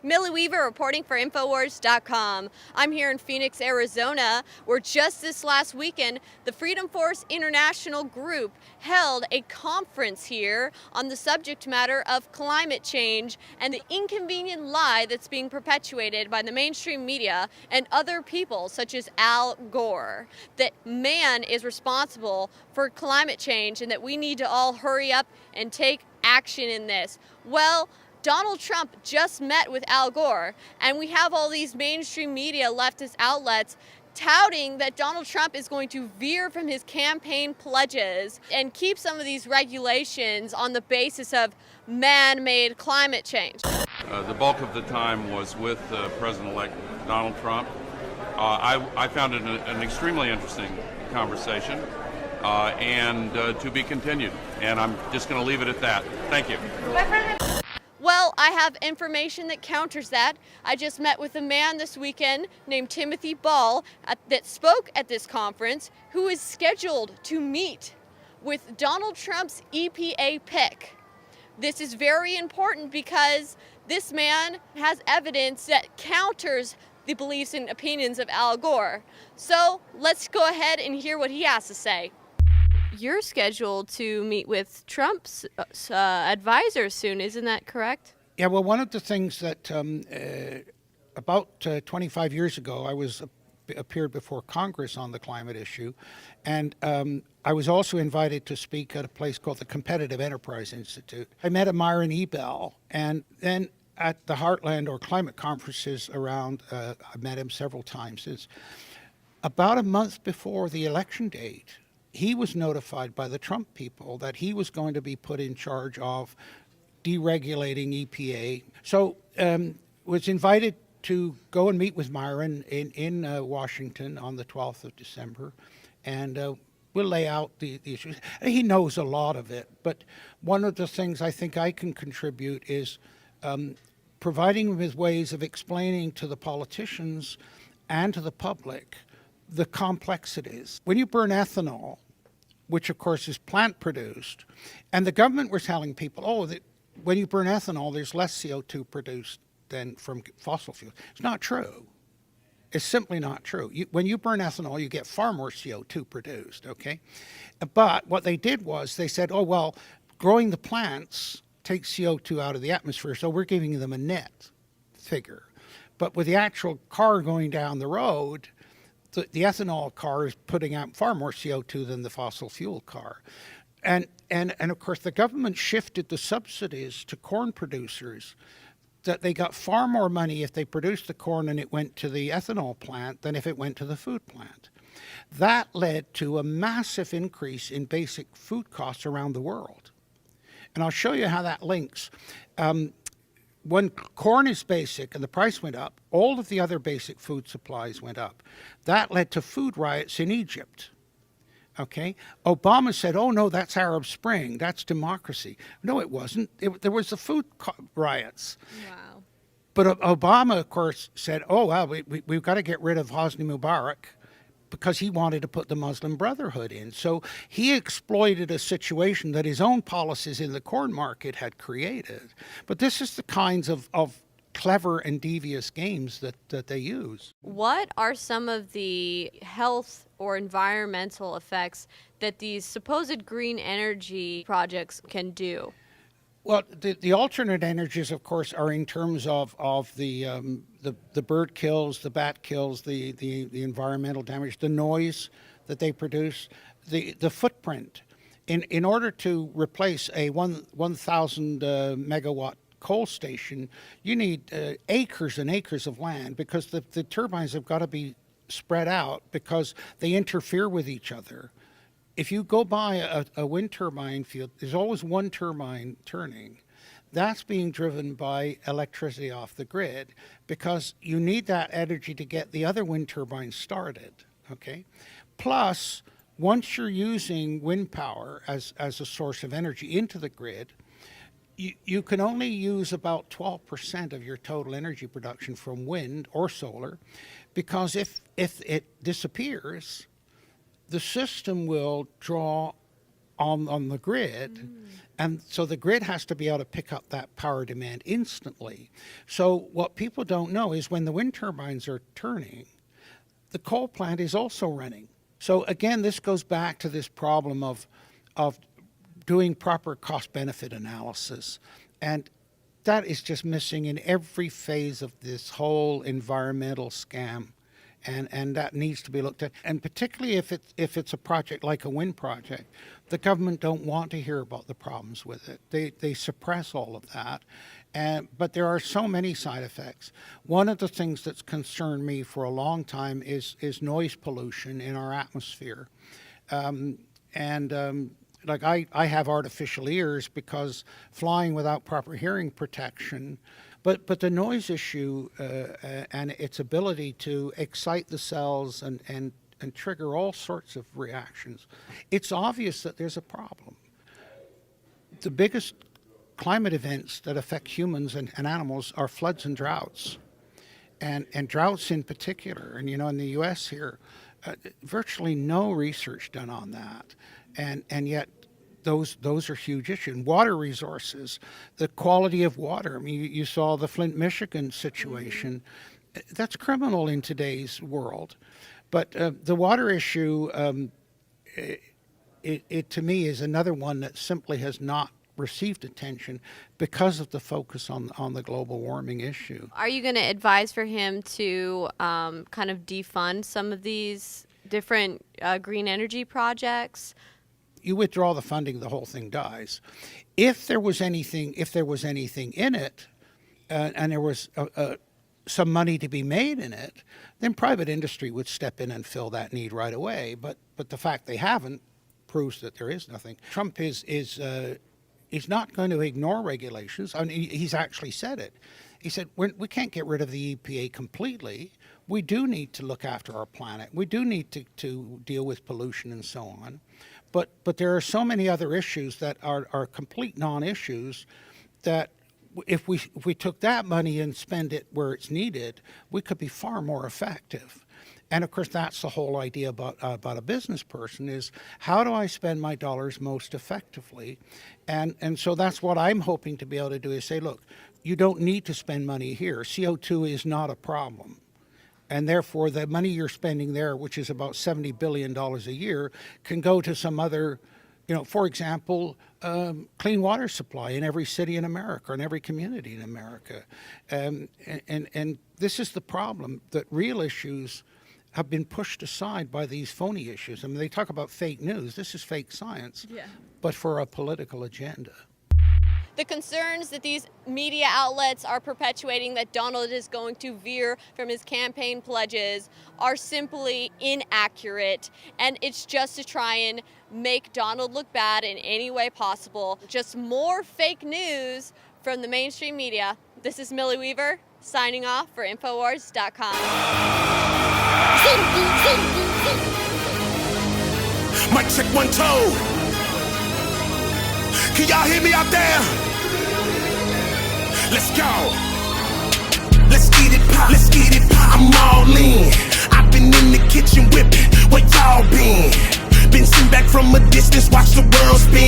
Millie Weaver reporting for Infowars.com. I'm here in Phoenix, Arizona, where just this last weekend, the Freedom Force International Group held a conference here on the subject matter of climate change and the inconvenient lie that's being perpetuated by the mainstream media and other people, such as Al Gore, that man is responsible for climate change and that we need to all hurry up and take action in this. Well, Donald Trump just met with Al Gore, and we have all these mainstream media leftist outlets touting that Donald Trump is going to veer from his campaign pledges and keep some of these regulations on the basis of man-made climate change. The bulk of the time was with President-elect Donald Trump. I found it an extremely interesting conversation and to be continued. And I'm just going to leave it at that. Thank you. Well, I have information that counters that. I just met with a man this weekend named Timothy Ball that spoke at this conference, who is scheduled to meet with Donald Trump's EPA pick. This is very important because this man has evidence that counters the beliefs and opinions of Al Gore. So let's go ahead and hear what he has to say. You're scheduled to meet with Trump's advisor soon, isn't that correct? Yeah, well, one of the things that about 25 years ago, appeared before Congress on the climate issue, and I was also invited to speak at a place called the Competitive Enterprise Institute. I met a Myron Ebell, and then at the Heartland or climate conferences around, I met him several times. It's about a month before the election date, he was notified by the Trump people that he was going to be put in charge of deregulating EPA. So was invited to go and meet with Myron in Washington on the 12th of December, and we'll lay out the issues. He knows a lot of it, but one of the things I think I can contribute is providing him with ways of explaining to the politicians and to the public the complexities. When you burn ethanol, which of course is plant produced, and the government was telling people, when you burn ethanol, there's less CO2 produced than from fossil fuels. It's not true. It's simply not true. When you burn ethanol, you get far more CO2 produced, okay? But what they did was they said, growing the plants takes CO2 out of the atmosphere, so we're giving them a net figure. But with the actual car going down the road, the ethanol car is putting out far more CO2 than the fossil fuel car. And of course, the government shifted the subsidies to corn producers, that they got far more money if they produced the corn and it went to the ethanol plant than if it went to the food plant. That led to a massive increase in basic food costs around the world. And I'll show you how that links. When corn is basic and the price went up, all of the other basic food supplies went up. That led to food riots in Egypt. Okay? Obama said, oh no, that's Arab Spring, that's democracy. No, it wasn't. There was the food riots. Wow. But Obama, of course, said, we've got to get rid of Hosni Mubarak because he wanted to put the Muslim Brotherhood in. So he exploited a situation that his own policies in the corn market had created. But this is the kinds of clever and devious games that they use. What are some of the health or environmental effects that these supposed green energy projects can do? Well, the alternate energies, of course, are in terms of the bird kills, the bat kills, the environmental damage, the noise that they produce, the footprint. In order to replace a 1,000 megawatt coal station, you need acres and acres of land, because the turbines have got to be spread out because they interfere with each other. If you go by a wind turbine field, there's always one turbine turning. That's being driven by electricity off the grid because you need that energy to get the other wind turbines started, okay? Plus, once you're using wind power as a source of energy into the grid, you can only use about 12% of your total energy production from wind or solar, because if it disappears, the system will draw on the grid. And so the grid has to be able to pick up that power demand instantly. So what people don't know is when the wind turbines are turning, the coal plant is also running. So again, this goes back to this problem of doing proper cost-benefit analysis. And that is just missing in every phase of this whole environmental scam. And that needs to be looked at. And particularly if it's a project like a wind project, the government don't want to hear about the problems with it. They suppress all of that. But there are so many side effects. One of the things that's concerned me for a long time is noise pollution in our atmosphere. Like I have artificial ears because flying without proper hearing protection. But the noise issue and its ability to excite the cells and trigger all sorts of reactions, it's obvious that there's a problem. The biggest climate events that affect humans and animals are floods and droughts, and droughts in particular. And you know, in the U.S. here, virtually no research done on that, and yet those are huge issues. And water resources, the quality of water. I mean, you saw the Flint, Michigan situation. That's criminal in today's world. But the water issue, it to me is another one that simply has not received attention because of the focus on the global warming issue. Are you going to advise for him to kind of defund some of these different green energy projects? You withdraw the funding, the whole thing dies. If there was anything in it, and there was some money to be made in it, then private industry would step in and fill that need right away. But the fact they haven't proves that there is nothing. Trump is not going to ignore regulations. I mean, he's actually said it. He said, we can't get rid of the EPA completely. We do need to look after our planet. We do need to deal with pollution and so on. But there are so many other issues that are complete non-issues that if we took that money and spend it where it's needed, we could be far more effective. And of course, that's the whole idea about a business person is how do I spend my dollars most effectively? And so that's what I'm hoping to be able to do is say, look, you don't need to spend money here. CO2 is not a problem. And therefore, the money you're spending there, which is about $70 billion a year, can go to some other, for example, clean water supply in every city in America, in every community in America. And this is the problem, that real issues have been pushed aside by these phony issues. I mean, they talk about fake news. This is fake science, but for a political agenda. The concerns that these media outlets are perpetuating that Donald is going to veer from his campaign pledges are simply inaccurate, and it's just to try and make Donald look bad in any way possible. Just more fake news from the mainstream media. This is Millie Weaver signing off for Infowars.com. Mic check 1 2. Can y'all hear me out there? Let's go. Let's get it pop. Let's get it pop. I'm all in. I've been in the kitchen whipping. Where y'all been? Been sitting back from a distance, watch the world spin.